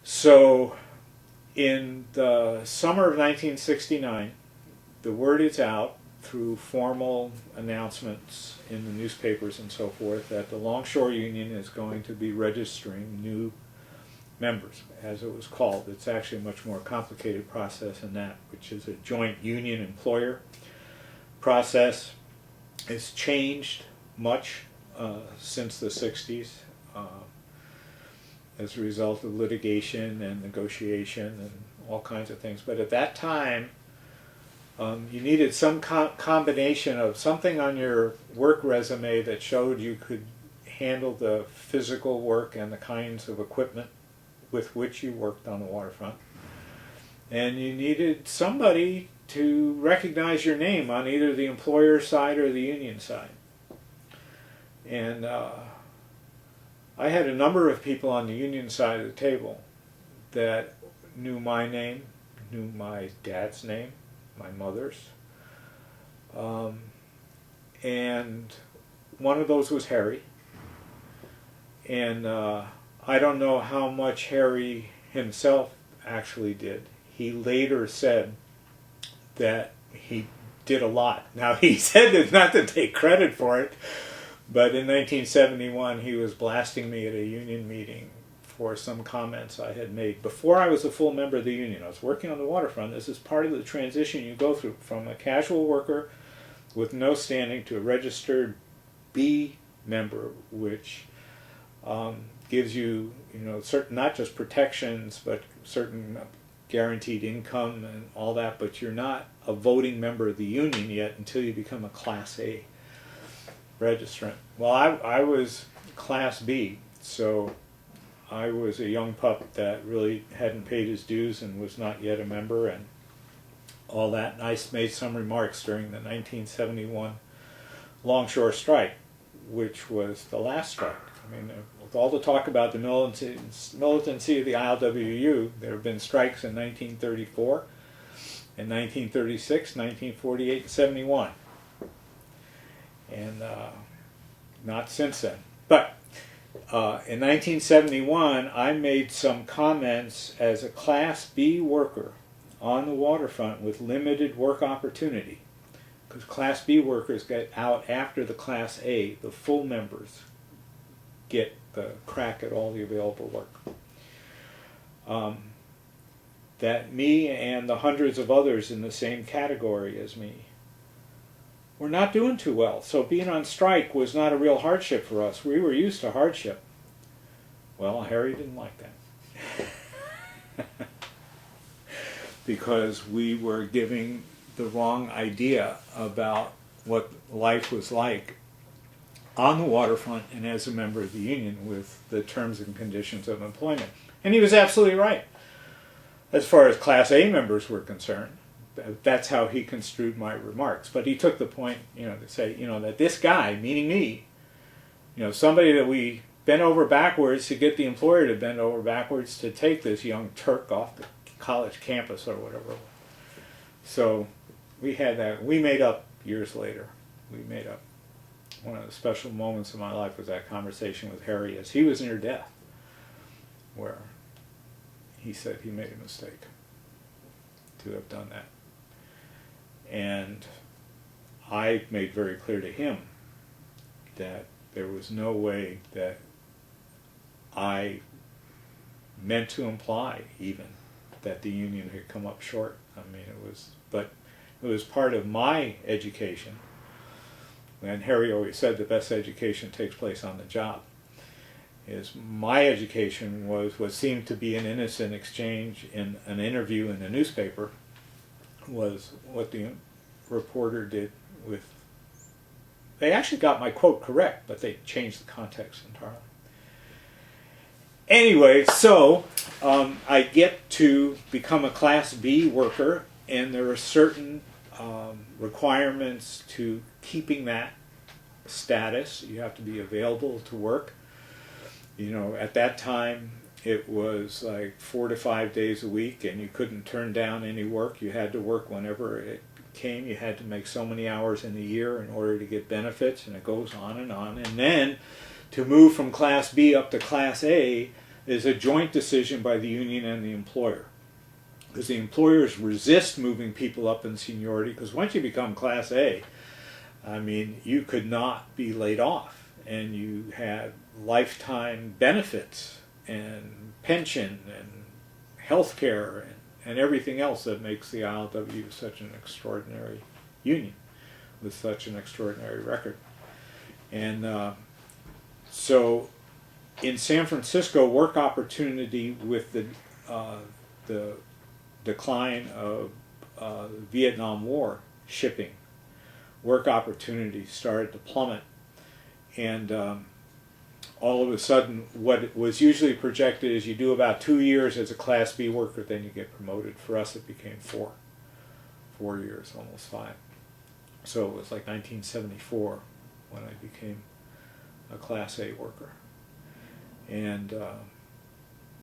So in the summer of 1969, the word is out through formal announcements in the newspapers and so forth that the Longshore Union is going to be registering new members, as it was called. It's actually a much more complicated process than that, which is a joint union-employer process. It's changed much since the 60s as a result of litigation and negotiation and all kinds of things. But at that time, you needed some combination of something on your work resume that showed you could handle the physical work and the kinds of equipment with which you worked on the waterfront. And you needed somebody to recognize your name on either the employer side or the union side. And I had a number of people on the union side of the table that knew my name, knew my dad's name, my mother's. And one of those was Harry. And I don't know how much Harry himself actually did. He later said that he did a lot. Now, he said it not to take credit for it, but in 1971 he was blasting me at a union meeting for some comments I had made before I was a full member of the union. I was working on the waterfront. This is part of the transition you go through from a casual worker with no standing to a registered B member, which gives you, certain, not just protections, but certain guaranteed income and all that, but you're not a voting member of the union yet until you become a Class A registrant. Well, I was Class B, so I was a young pup that really hadn't paid his dues and was not yet a member and all that. And I made some remarks during the 1971 longshore strike, which was the last strike. I mean, with all the talk about the militancy of the ILWU, there have been strikes in 1934, in 1936, 1948, and 71. And not since then. But in 1971, I made some comments as a Class B worker on the waterfront with limited work opportunity, because Class B workers get out after the Class A, the full members get the crack at all the available work. That me and the hundreds of others in the same category as me were not doing too well. So being on strike was not a real hardship for us. We were used to hardship. Well, Harry didn't like that. Because we were giving the wrong idea about what life was like on the waterfront and as a member of the union with the terms and conditions of employment. And he was absolutely right. As far as Class A members were concerned, that's how he construed my remarks. But he took the point, to say, that this guy, meaning me, somebody that we bent over backwards to get the employer to bend over backwards to take this young Turk off the college campus or whatever. So we had that. We made up years later. We made up. One of the special moments of my life was that conversation with Harry as he was near death, where he said he made a mistake to have done that. And I made very clear to him that there was no way that I meant to imply even that the union had come up short. I mean, but it was part of my education. And Harry always said the best education takes place on the job. My education was what seemed to be an innocent exchange in an interview in the newspaper, was what the reporter did with... They actually got my quote correct, but they changed the context entirely. Anyway, so I get to become a Class B worker, and there are certain requirements to keeping that status. You have to be available to work. At that time, it was like 4 to 5 days a week, and you couldn't turn down any work. You had to work whenever it came. You had to make so many hours in a year in order to get benefits, and it goes on. And then to move from Class B up to Class A, is a joint decision by the union and the employer. Because the employers resist moving people up in seniority, because once you become Class A, I mean, you could not be laid off, and you had lifetime benefits and pension and health care and everything else that makes the ILWU such an extraordinary union with such an extraordinary record. And so in San Francisco, work opportunity with the decline of the Vietnam War shipping, work opportunities started to plummet, and all of a sudden what was usually projected is you do about 2 years as a Class B worker, then you get promoted. For us it became 4 years, almost 5. So it was like 1974 when I became a Class A worker. And